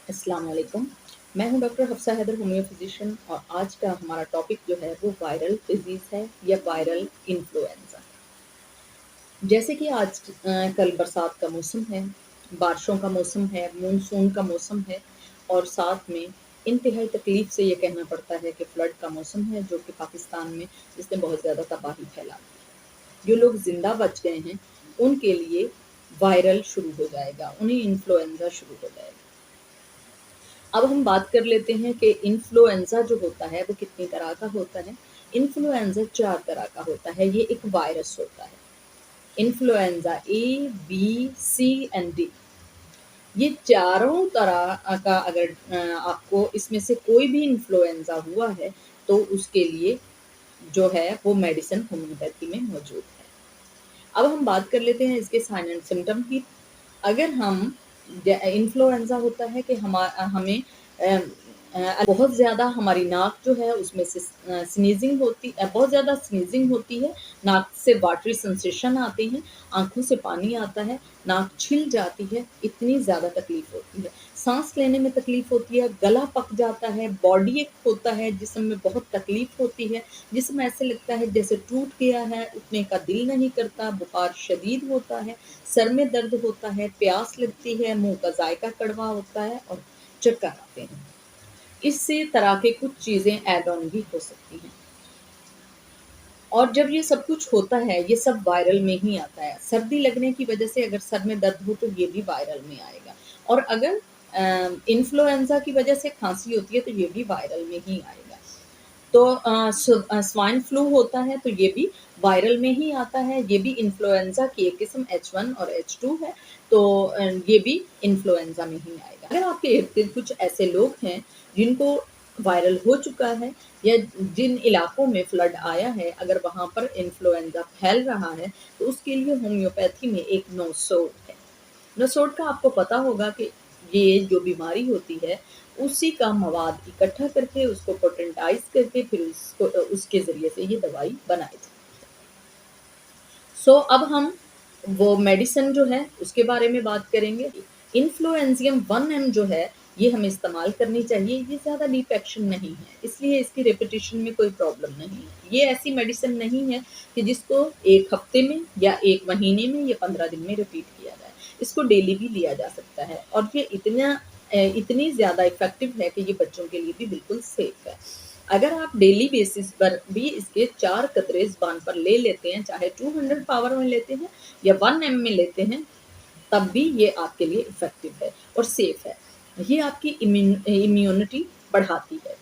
अस्सलाम वालेकुम। मैं हूँ doctor Hafsa Haider, homeo physician, और आज का हमारा टॉपिक जो है वो वायरल डिजीज़ है या वायरल इन्फ्लुएंज़ा। जैसे कि आज कल बरसात का मौसम है, बारिशों का मौसम है, मानसून का मौसम है, और साथ में इंतहाई तकलीफ़ से ये कहना पड़ता है कि फ्लड का मौसम है, जो कि पाकिस्तान में जिसने बहुत ज़्यादा तबाही फैला दी है। जो लोग ज़िंदा बच गए हैं, उनके लिए वायरल शुरू हो जाएगा, उन्हें इन्फ्लुएंज़ा शुरू हो जाएगा। अब हम बात कर लेते हैं कि इन्फ्लुएंज़ा जो होता है वो कितनी तरह का होता है। इन्फ्लुएंज़ा 4 तरह का होता है, ये एक वायरस होता है। Influenza A, B, C and D, ये चारों तरह का अगर आपको इसमें से कोई भी इन्फ्लुएंज़ा हुआ है, तो उसके लिए जो है वो मेडिसिन होम्योपैथी में मौजूद है। अब हम बात कर लेते हैं इसके साइन एंड सिम्पटम की। अगर हम इन्फ्लुएंजा होता है कि हमें बहुत ज़्यादा हमारी नाक जो है उसमें से स्नीजिंग होती बहुत ज़्यादा स्नीजिंग होती है, नाक से वाटरी सेंसेशन आते हैं, आँखों से पानी आता है, नाक छिल जाती है, इतनी ज़्यादा तकलीफ़ होती है। साँस लेने में तकलीफ़ होती है, गला पक जाता है, बॉडी एक होता है, जिस्म में बहुत तकलीफ़ होती है, जिस्म ऐसे लगता है जैसे टूट गया है, उठने का दिल नहीं करता, बुखार शदीद होता है, सर में दर्द होता है, प्यास लगती है, मुँह का जायका कड़वा होता है और चक्कर आते हैं। इसी तरह के कुछ चीज़ें ऐड ऑन भी हो सकती हैं। और जब ये सब कुछ होता है, ये सब वायरल में ही आता है। सर्दी लगने की वजह से अगर सर में दर्द हो तो ये भी वायरल में आएगा, और अगर इन्फ्लुएंज़ा की वजह से खाँसी होती है तो ये भी वायरल में ही आएगा। तो स्वाइन फ्लू होता है तो ये भी वायरल में ही आता है, ये भी इन्फ्लुएंज़ा की एक किस्म H1 और H2 है, तो ये भी इन्फ्लुएंज़ा में ही आएगा। अगर आपके इर्द-गिर्द कुछ ऐसे लोग हैं जिनको वायरल हो चुका है, या जिन इलाकों में फ्लड आया है, अगर वहाँ पर इन्फ्लुएंज़ा फैल रहा है, तो उसके लिए होम्योपैथी में एक नोसोड है। नसोड का आपको पता होगा कि ये जो बीमारी होती है, उसी का मवाद इकट्ठा करके, उसको पोटेंटाइज़ करके, फिर उसके ज़रिए से ये दवाई बनाई जाती है। सो अब हम वो मेडिसिन जो है, उसके बारे में बात करेंगे। इन्फ्लुएंज़ियम 1 जो है, ये हमें इस्तेमाल करनी चाहिए, ये ज़्यादा डीप एक्शन नहीं है, इसलिए इसकी रिपिटिशन में कोई प्रॉब्लम नहीं है। ये ऐसी मेडिसिन नहीं है कि जिसको 1 हफ्ते में या 1 महीने में या 15 दिन में रिपीट किया जाए। इसको डेली भी लिया जा सकता है, और ये इतनी ज़्यादा इफ़ेक्टिव है कि ये बच्चों के लिए भी बिल्कुल सेफ़ है। अगर आप डेली बेसिस पर भी इसके 4 कतरे ज़ुबान पर ले लेते हैं, चाहे 200 पावर में लेते हैं या 1 एम में लेते हैं, तब भी ये आपके लिए इफ़ेक्टिव है और सेफ़ है। ये आपकी इम्यूनिटी बढ़ाती है,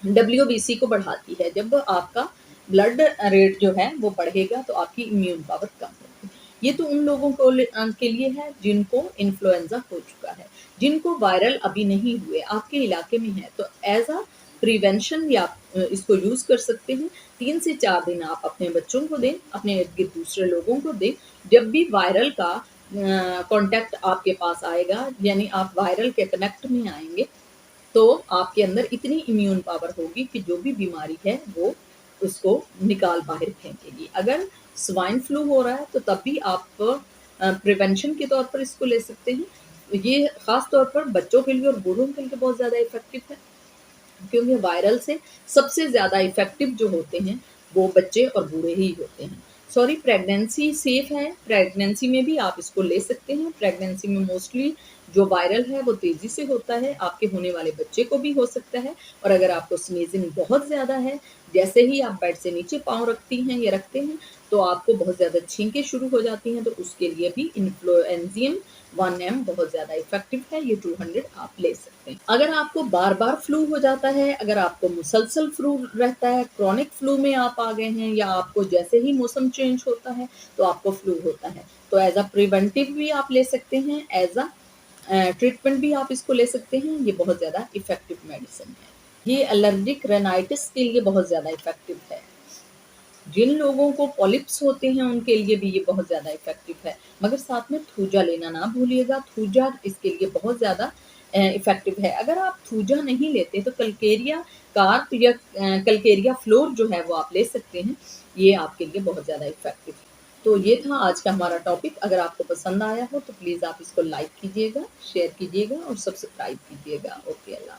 डब्ल्यूबीसी को बढ़ाती है। जब आपका ब्लड रेट जो है वो बढ़ेगा तो आपकी इम्यून पावर कम होगी। ये तो उन लोगों के लिए है जिनको इन्फ्लुएंज़ा हो चुका है। जिनको वायरल अभी नहीं हुए, आपके इलाके में है, तो एज़ अ प्रिवेंशन या इसको यूज़ कर सकते हैं। 3 से 4 दिन आप अपने बच्चों को दें, अपने इर्द-गिर्द दूसरे लोगों को दें। जब भी वायरल का कॉन्टैक्ट आपके पास आएगा, यानी आप वायरल के कनेक्ट में आएँगे, तो आपके अंदर इतनी इम्यून पावर होगी कि जो भी बीमारी है वो उसको निकाल बाहर फेंकेगी। अगर स्वाइन फ्लू हो रहा है तो तब भी आप प्रिवेंशन के तौर पर इसको ले सकते हैं। ये ख़ास तौर पर बच्चों के लिए और बूढ़ों के लिए बहुत ज़्यादा इफ़ेक्टिव है, क्योंकि वायरल से सबसे ज़्यादा इफ़ेक्टिव जो होते हैं वो बच्चे और बूढ़े ही होते हैं। सॉरी, प्रेगनेंसी सेफ़ है, प्रेगनेंसी में भी आप इसको ले सकते हैं। प्रेगनेंसी में मोस्टली जो वायरल है वो तेज़ी से होता है, आपके होने वाले बच्चे को भी हो सकता है, और अगर आपको स्नीज़िंग बहुत ज़्यादा है, जैसे ही आप बेड से नीचे पाँव रखती हैं या रखते हैं, तो आपको बहुत ज़्यादा छींकें शुरू हो जाती हैं, तो उसके लिए भी इन्फ्लुएंज़ियम 1 बहुत ज़्यादा इफ़ेक्टिव है, ये 200 आप ले सकते हैं। अगर आपको बार-बार फ्लू हो जाता है, अगर आपको मुसलसल फ्लू रहता है, क्रॉनिक फ्लू में आप आ गए हैं, या आपको जैसे ही मौसम चेंज होता है, तो आपको फ्लू होता है, तो एज़ अ प्रिवेंटिव भी आप ले सकते हैं, एज़ अ ट्रीटमेंट भी आप इसको ले सकते हैं। ये बहुत ज़्यादा इफ़ेक्टिव मेडिसिन है। ये एलर्जिक राइनाइटिस के लिए बहुत ज़्यादा इफ़ेक्टिव है। जिन लोगों को पॉलिप्स होते हैं उनके लिए भी ये बहुत ज़्यादा इफ़ेक्टिव है, मगर साथ में थूजा लेना ना भूलिएगा, थूजा इसके लिए बहुत ज़्यादा इफ़ेक्टिव है। अगर आप थूजा नहीं लेते तो कल्केरिया कार्प या कल्केरिया फ्लोर जो है वो आप ले सकते हैं, ये आपके लिए बहुत ज़्यादा इफ़ेक्टिव है। तो ये था आज का हमारा टॉपिक। अगर आपको पसंद आया हो तो प्लीज़ आप इसको लाइक कीजिएगा, शेयर कीजिएगा और सब्सक्राइब कीजिएगा। ओके, अल्लाह।